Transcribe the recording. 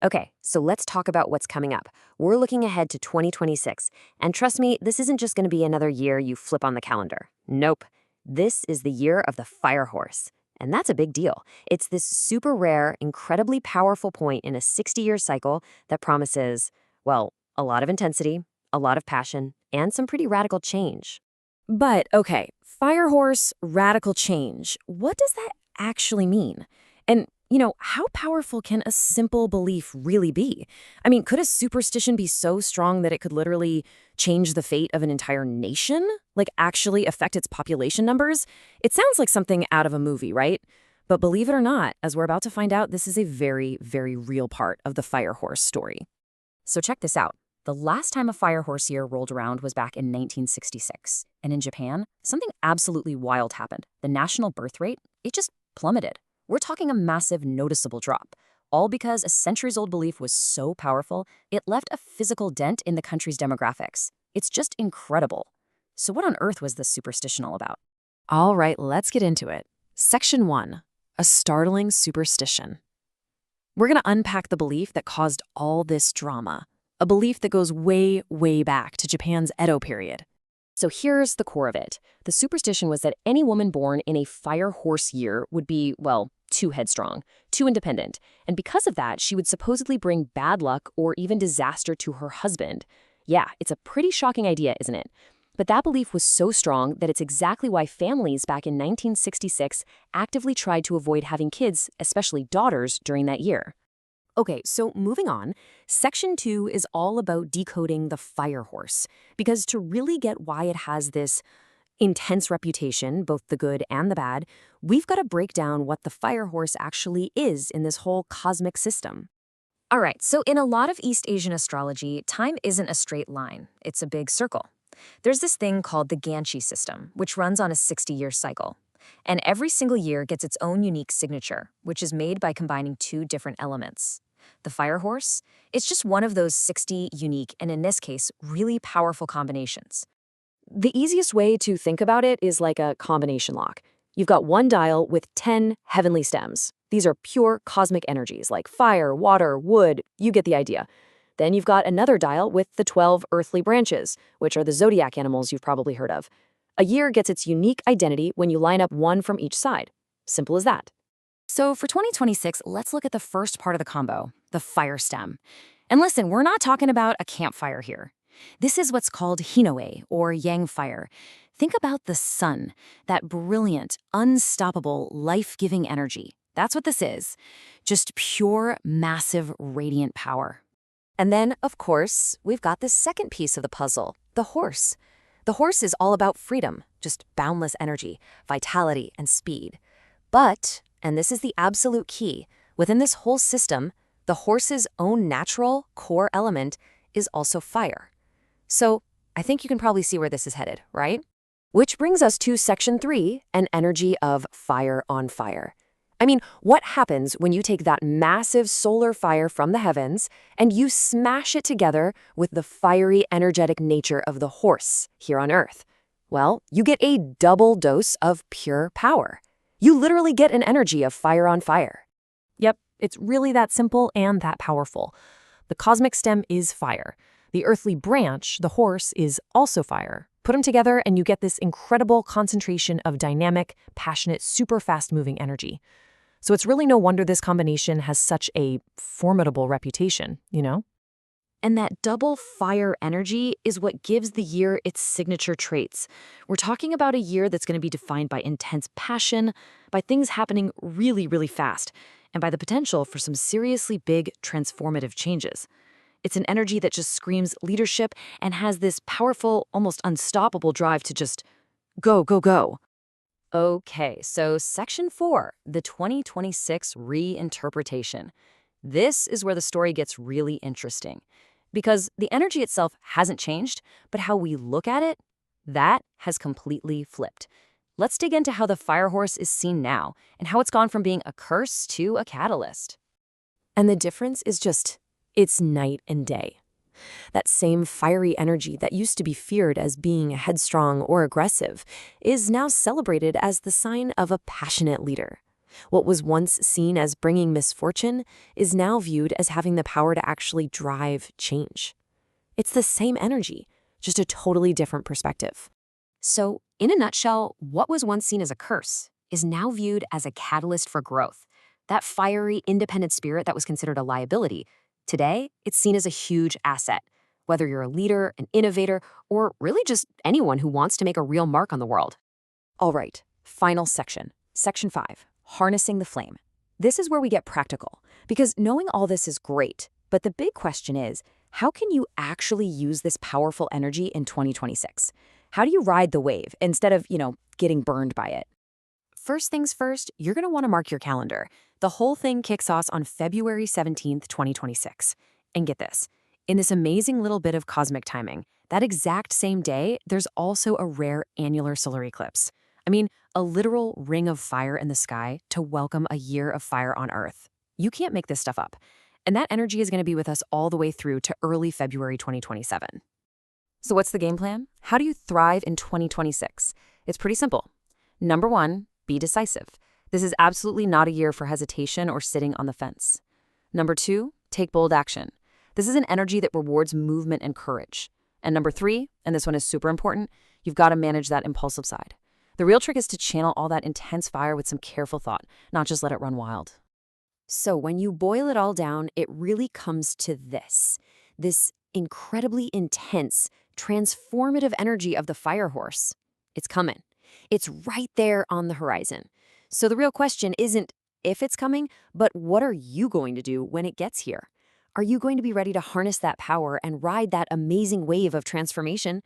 Okay, so let's talk about what's coming up. We're looking ahead to 2026. And trust me, this isn't just going to be another year you flip on the calendar. Nope. This is the year of the fire horse. And that's a big deal. It's this super rare, incredibly powerful point in a 60-year cycle that promises, well, a lot of intensity, a lot of passion, and some pretty radical change. But, okay, fire horse, radical change. What does that actually mean? And, how powerful can a simple belief really be? I mean, could a superstition be so strong that it could literally change the fate of an entire nation? Like, actually affect its population numbers? It sounds like something out of a movie, right? But believe it or not, as we're about to find out, this is a very, very real part of the fire horse story. So check this out. The last time a fire horse year rolled around was back in 1966. And in Japan, something absolutely wild happened. The national birth rate, it just plummeted. We're talking a massive, noticeable drop. All because a centuries-old belief was so powerful, it left a physical dent in the country's demographics. It's just incredible. So what on earth was this superstition all about? All right, let's get into it. Section 1. A startling superstition. We're going to unpack the belief that caused all this drama. A belief that goes way, way back to Japan's Edo period. So here's the core of it. The superstition was that any woman born in a fire horse year would be, well, too headstrong, too independent. And because of that, she would supposedly bring bad luck or even disaster to her husband. Yeah, it's a pretty shocking idea, isn't it? But that belief was so strong that it's exactly why families back in 1966 actively tried to avoid having kids, especially daughters, during that year. Okay, so moving on, Section 2 is all about decoding the fire horse, because to really get why it has this intense reputation, both the good and the bad, we've got to break down what the fire horse actually is in this whole cosmic system. All right, so in a lot of East Asian astrology, time isn't a straight line. It's a big circle. There's this thing called the Ganchi system, which runs on a 60-year cycle. And every single year gets its own unique signature, which is made by combining two different elements. The fire horse, it's just one of those 60 unique, and in this case, really powerful combinations. The easiest way to think about it is like a combination lock. You've got one dial with 10 heavenly stems. These are pure cosmic energies like fire, water, wood, you get the idea. Then you've got another dial with the 12 earthly branches, which are the zodiac animals you've probably heard of. A year gets its unique identity when you line up one from each side. Simple as that. So for 2026, let's look at the first part of the combo, the fire stem. And listen, we're not talking about a campfire here. This is what's called Hinoe, or Yang fire. Think about the sun, that brilliant, unstoppable, life-giving energy. That's what this is. Just pure, massive, radiant power. And then, of course, we've got the second piece of the puzzle, the horse. The horse is all about freedom, just boundless energy, vitality, and speed. But, and this is the absolute key, within this whole system, the horse's own natural core element is also fire. So, I think you can probably see where this is headed, right? Which brings us to Section 3, an energy of fire on fire. I mean, what happens when you take that massive solar fire from the heavens and you smash it together with the fiery, energetic nature of the horse here on Earth? Well, you get a double dose of pure power. You literally get an energy of fire on fire. Yep, it's really that simple and that powerful. The cosmic stem is fire. The earthly branch, the horse, is also fire. Put them together and you get this incredible concentration of dynamic, passionate, super fast-moving energy. So it's really no wonder this combination has such a formidable reputation, you know? And that double fire energy is what gives the year its signature traits. We're talking about a year that's going to be defined by intense passion, by things happening really, really fast, and by the potential for some seriously big transformative changes. It's an energy that just screams leadership and has this powerful, almost unstoppable drive to just go, go, go. Okay, so Section 4, the 2026 reinterpretation. This is where the story gets really interesting. Because the energy itself hasn't changed, but how we look at it, that has completely flipped. Let's dig into how the fire horse is seen now and how it's gone from being a curse to a catalyst. And the difference is it's night and day. That same fiery energy that used to be feared as being headstrong or aggressive is now celebrated as the sign of a passionate leader. What was once seen as bringing misfortune is now viewed as having the power to actually drive change. It's the same energy, just a totally different perspective. So, in a nutshell, what was once seen as a curse is now viewed as a catalyst for growth. That fiery, independent spirit that was considered a liability, today, it's seen as a huge asset. Whether you're a leader, an innovator, or really just anyone who wants to make a real mark on the world. All right, final section. Section 5, harnessing the flame. This is where we get practical, because knowing all this is great, but the big question is, how can you actually use this powerful energy in 2026? How do you ride the wave instead of, getting burned by it? First things first, you're going to want to mark your calendar. The whole thing kicks off on February 17th, 2026. And get this, in this amazing little bit of cosmic timing, that exact same day, there's also a rare annular solar eclipse. I mean, a literal ring of fire in the sky to welcome a year of fire on Earth. You can't make this stuff up. And that energy is going to be with us all the way through to early February 2027. So what's the game plan? How do you thrive in 2026? It's pretty simple. Number 1, be decisive. This is absolutely not a year for hesitation or sitting on the fence. Number 2, take bold action. This is an energy that rewards movement and courage. And number 3, and this one is super important, you've got to manage that impulsive side. The real trick is to channel all that intense fire with some careful thought, not just let it run wild. So when you boil it all down, it really comes to this incredibly intense, transformative energy of the fire horse. It's coming. It's right there on the horizon. So the real question isn't if it's coming, but what are you going to do when it gets here? Are you going to be ready to harness that power and ride that amazing wave of transformation?